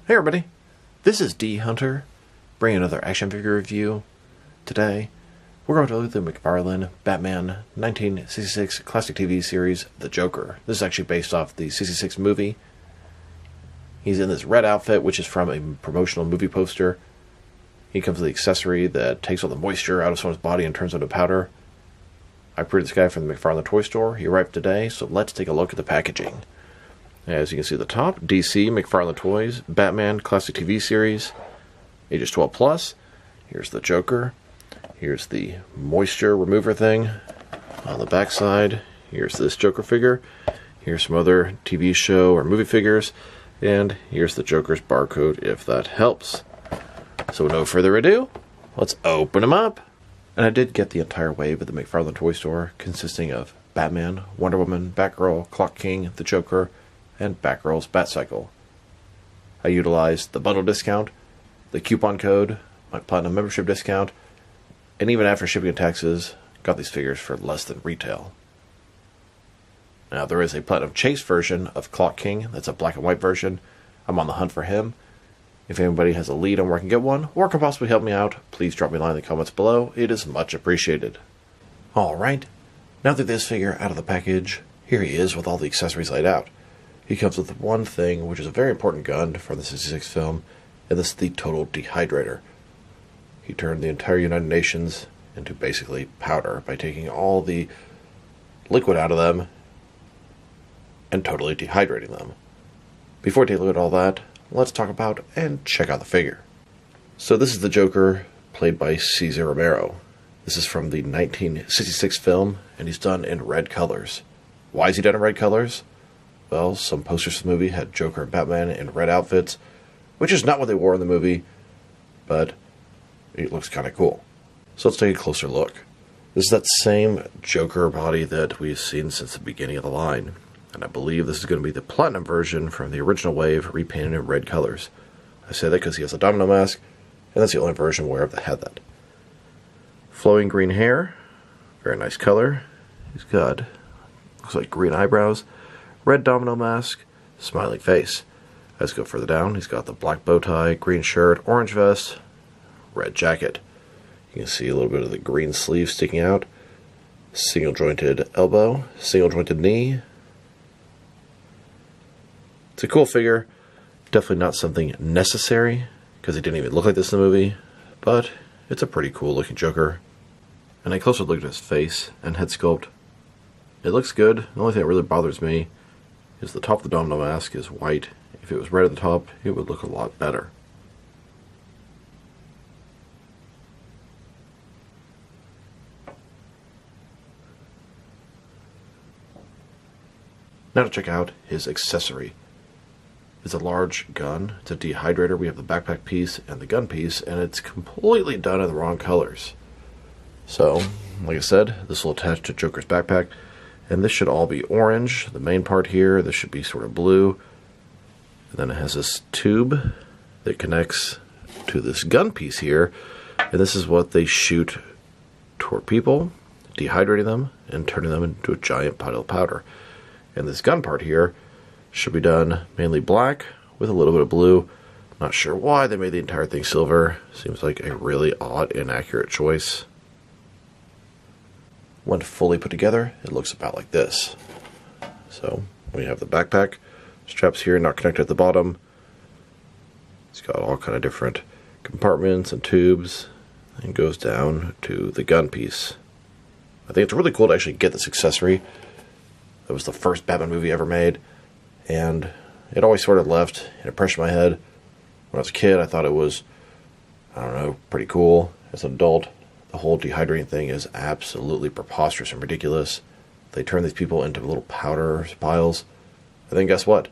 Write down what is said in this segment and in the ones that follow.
Hey everybody, this is D Hunter, bringing another action figure review. Today, we're going to look at the McFarlane Batman 1966 classic TV series, The Joker. This is actually based off the 66 movie. He's in this red outfit, which is from a promotional movie poster. He comes with the accessory that takes all the moisture out of someone's body and turns into powder. I pre-ordered this guy from the McFarlane toy store. He arrived today, so let's take a look at the packaging. As you can see at the top, DC, McFarlane Toys, Batman Classic TV Series, ages 12 plus. Here's the Joker. Here's the moisture remover thing on the back side. Here's this Joker figure. Here's some other TV show or movie figures. And here's the Joker's barcode, if that helps. So with no further ado, let's open them up. And I did get the entire wave at the McFarlane Toy Store, consisting of Batman, Wonder Woman, Batgirl, Clock King, the Joker, and Batgirl's Batcycle. I utilized the bundle discount, the coupon code, my platinum membership discount, and even after shipping and taxes, got these figures for less than retail. Now there is a platinum chase version of Clock King, that's a black and white version. I'm on the hunt for him. If anybody has a lead on where I can get one, or can possibly help me out, please drop me a line in the comments below. It is much appreciated. Alright, now that this figure out of the package, here he is with all the accessories laid out. He comes with one thing, which is a very important gun from the 66 film, and this is the Total Dehydrator. He turned the entire United Nations into basically powder by taking all the liquid out of them and totally dehydrating them. Before we take a look at all that, let's talk about and check out the figure. So this is the Joker, played by Ceser Romero. This is from the 1966 film, and he's done in red colors. Why is he done in red colors? Well, some posters for the movie had Joker and Batman in red outfits, which is not what they wore in the movie, but it looks kind of cool. So let's take a closer look. This is that same Joker body that we've seen since the beginning of the line, and I believe this is going to be the platinum version from the original wave, repainted in red colors. I say that because he has a domino mask, and that's the only version where that had that. Flowing green hair, very nice color. He's got, looks like green eyebrows. Red domino mask, smiling face. Let's go further down. He's got the black bow tie, green shirt, orange vest, red jacket. You can see a little bit of the green sleeve sticking out. Single jointed elbow, single jointed knee. It's a cool figure. Definitely not something necessary, because he didn't even look like this in the movie, but it's a pretty cool looking Joker. And a closer look at his face and head sculpt. It looks good. The only thing that really bothers me is the top of the domino mask is white. If it was red at the top, it would look a lot better. Now to check out his accessory. It's a large gun. It's a dehydrator. We have the backpack piece and the gun piece, and it's completely done in the wrong colors. So, like I said, this will attach to Joker's backpack. And this should all be orange. The main part here, this should be sort of blue. And then it has this tube that connects to this gun piece here. And this is what they shoot toward people, dehydrating them and turning them into a giant pile of powder. And this gun part here should be done mainly black with a little bit of blue. Not sure why they made the entire thing silver. Seems like a really odd, inaccurate choice. When fully put together, it looks about like this. So, we have the backpack, straps here not connected at the bottom. It's got all kind of different compartments and tubes, and goes down to the gun piece. I think it's really cool to actually get this accessory. It was the first Batman movie ever made, and it always sort of left an impression in my head. When I was a kid, I thought it was, I don't know, pretty cool. As an adult, the whole dehydrating thing is absolutely preposterous and ridiculous. They turn these people into little powder piles, and then guess what?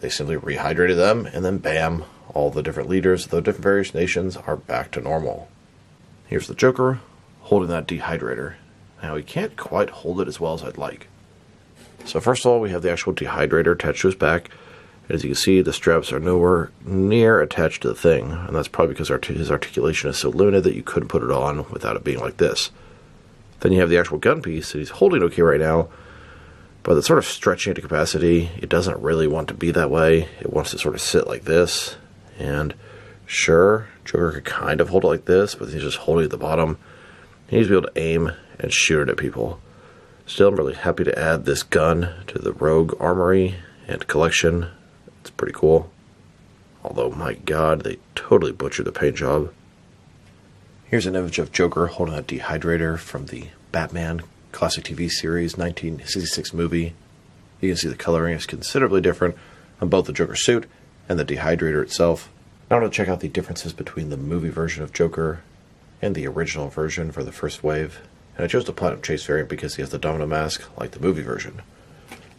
They simply rehydrated them, and then bam, all the different leaders of the different various nations are back to normal. Here's the Joker holding that dehydrator. Now he can't quite hold it as well as I'd like. So first of all, we have the actual dehydrator attached to his back. As you can see, the straps are nowhere near attached to the thing, and that's probably because his articulation is so limited that you couldn't put it on without it being like this. Then you have the actual gun piece that he's holding okay right now, but it's sort of stretching it to capacity. It doesn't really want to be that way. It wants to sort of sit like this, And sure, Joker could kind of hold it like this, but he's just holding it at the bottom. He needs to be able to aim and shoot it at people. Still, I'm really happy to add this gun to the Rogue Armory and collection. It's pretty cool. Although, my god, they totally butchered the paint job. Here's an image of Joker holding a dehydrator from the Batman classic TV series 1966 movie. You can see the coloring is considerably different on both the Joker suit and the dehydrator itself. Now I want to check out the differences between the movie version of Joker and the original version for the first wave. And I chose the Platinum Chase variant because he has the domino mask like the movie version.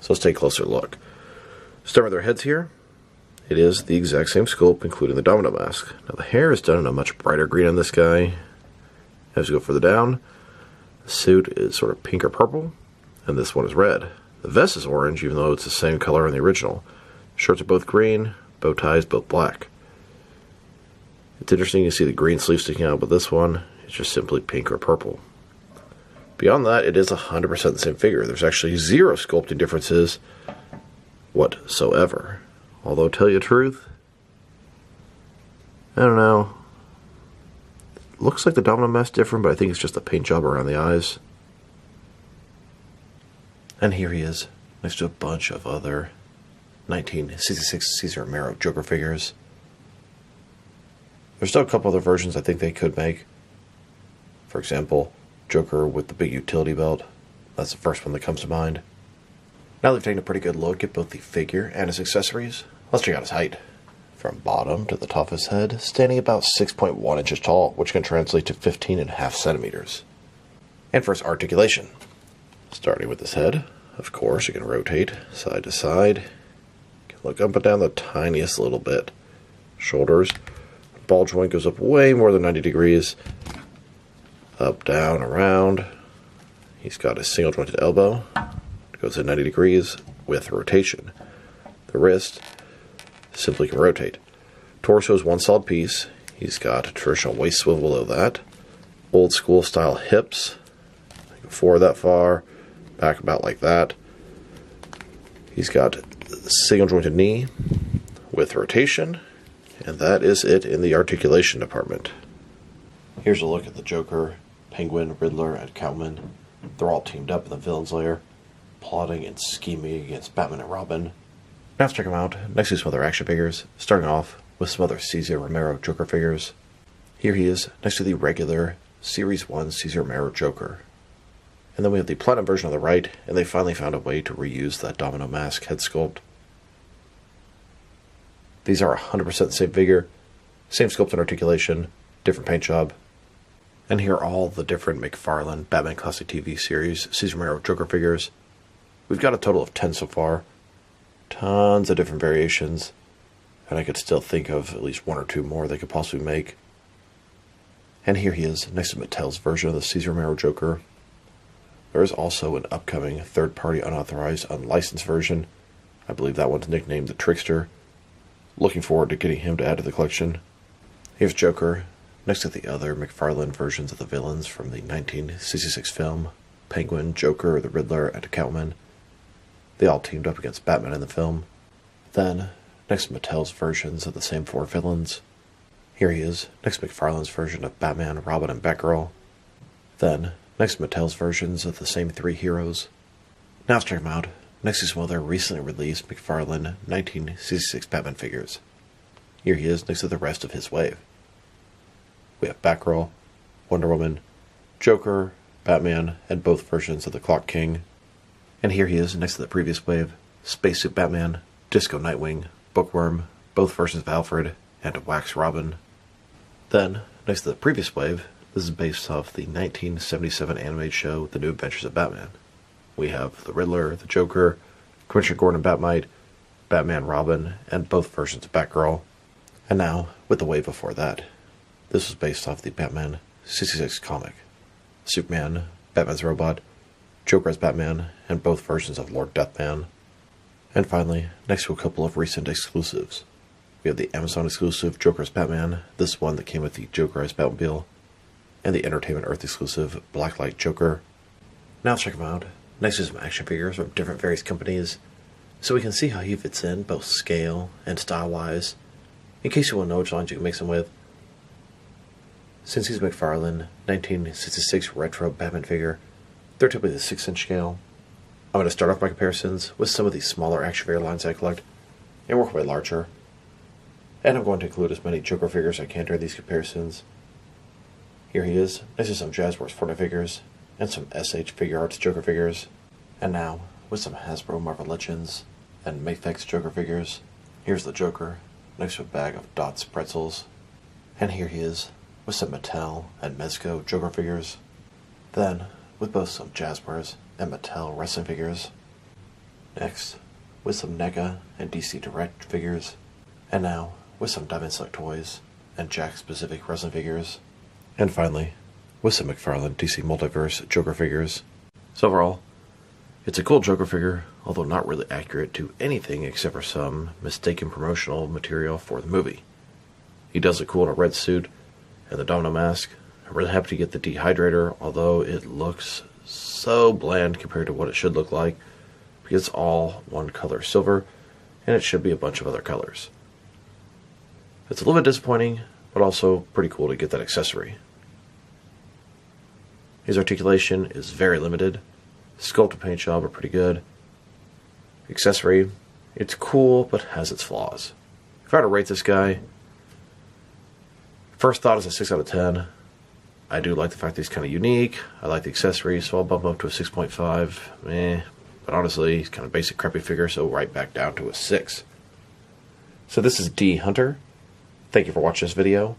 So let's take a closer look. Start with their heads here. It is the exact same sculpt, including the domino mask. Now the hair is done in a much brighter green on this guy. As you go further down, the suit is sort of pink or purple, and this one is red. The vest is orange, even though it's the same color in the original. Shirts are both green, bow ties both black. It's interesting to see the green sleeve sticking out, but this one is just simply pink or purple. Beyond that, it is 100% the same figure. There's actually zero sculpting differences whatsoever. Although, tell you the truth, I don't know. Looks like the domino mask different, but I think it's just the paint job around the eyes. And here he is, next to a bunch of other 1966 Ceser Romero Joker figures. There's still a couple other versions I think they could make. For example, Joker with the big utility belt. That's the first one that comes to mind. Now they've taken a pretty good look at both the figure and his accessories. Let's check out his height. From bottom to the top of his head, standing about 6.1 inches tall, which can translate to 15.5 centimeters. And for his articulation. Starting with his head, of course, you can rotate side to side. You can look up and down the tiniest little bit. Shoulders, ball joint goes up way more than 90 degrees. Up, down, around. He's got a single jointed elbow. It goes at 90 degrees with rotation. The wrist simply can rotate. Torso is one solid piece. He's got a traditional waist swivel below that. Old school style hips. Forward that far. Back about like that. He's got a single jointed knee with rotation. And that is it in the articulation department. Here's a look at the Joker, Penguin, Riddler, and Catwoman. They're all teamed up in the villain's lair, plotting and scheming against Batman and Robin. Now let's check them out next to some other action figures, starting off with some other Ceser Romero Joker figures. Here he is next to the regular Series 1 Ceser Romero Joker. And then we have the Platinum version on the right, and they finally found a way to reuse that domino mask head sculpt. These are 100% the same figure, same sculpt and articulation, different paint job. And here are all the different McFarlane Batman Classic TV series Ceser Romero Joker figures. We've got a total of 10 so far. Tons of different variations. And I could still think of at least one or two more they could possibly make. And here he is, next to Mattel's version of the Ceser Romero Joker. There is also an upcoming third-party unauthorized, unlicensed version. I believe that one's nicknamed the Trickster. Looking forward to getting him to add to the collection. Here's Joker, next to the other McFarlane versions of the villains from the 1966 film. Penguin, Joker, the Riddler, and Catwoman. They all teamed up against Batman in the film. Then, next to Mattel's versions of the same four villains. Here he is, next to McFarlane's version of Batman, Robin, and Batgirl. Then, next to Mattel's versions of the same three heroes. Now let's check them out, next to some other recently released McFarlane 1966 Batman figures. Here he is next to the rest of his wave. We have Batgirl, Wonder Woman, Joker, Batman, and both versions of the Clock King. And here he is next to the previous wave, Spacesuit Batman, Disco Nightwing, Bookworm, both versions of Alfred, and Wax Robin. Then, next to the previous wave, this is based off the 1977 animated show, The New Adventures of Batman. We have the Riddler, the Joker, Commissioner Gordon Batmite, Batman Robin, and both versions of Batgirl. And now, with the wave before that, this was based off the Batman 66 comic. Superman, Batman's robot, Joker as Batman, and both versions of Lord Deathman. And finally, next to a couple of recent exclusives. We have the Amazon exclusive Joker as Batman, this one that came with the Joker as Batmobile, and the Entertainment Earth exclusive Blacklight Joker. Now let's check them out, next to some action figures from different various companies, so we can see how he fits in both scale and style-wise. in case you want to know which lines you can mix them with. Since he's McFarlane 1966 retro Batman figure, they're typically the 6-inch scale. I'm going to start off my comparisons with some of these smaller action figure lines I collect, and work my way larger. And I'm going to include as many Joker figures as I can during these comparisons. Here he is, next to some Jazzwares Fortnite figures, and some SH Figure Arts Joker figures. And now, with some Hasbro Marvel Legends, and Mafex Joker figures. Here's the Joker, next to a bag of Dots pretzels. And here he is, with some Mattel and Mezco Joker figures. Then, with both some Jazzwares and Mattel wrestling figures. Next, with some NECA and DC Direct figures. And now, with some Diamond Select toys and Jakks Pacific wrestling figures. And finally, with some McFarlane DC Multiverse Joker figures. So overall, it's a cool Joker figure, although not really accurate to anything except for some mistaken promotional material for the movie. He does look cool in a red suit and the domino mask. I'm really happy to get the dehydrator, although it looks so bland compared to what it should look like, because it's all one color silver, and it should be a bunch of other colors. It's a little bit disappointing, but also pretty cool to get that accessory. His articulation is very limited. Sculpt and paint job are pretty good. Accessory, it's cool, but has its flaws. If I were to rate this guy, first thought is a 6 out of 10. I do like the fact that he's kind of unique. I like the accessories, so I'll bump him up to a 6.5. But honestly, he's kind of basic crappy figure, so right back down to a 6. So this is D Hunter. Thank you for watching this video.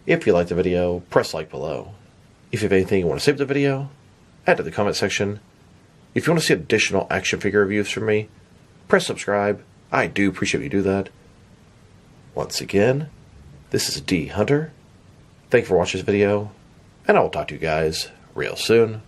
If you liked the video, press like below. If you have anything you want to say to the video, add to the comment section. If you want to see additional action figure reviews from me, press subscribe. I do appreciate you do that. Once again, this is D Hunter. Thank you for watching this video, and I will talk to you guys real soon.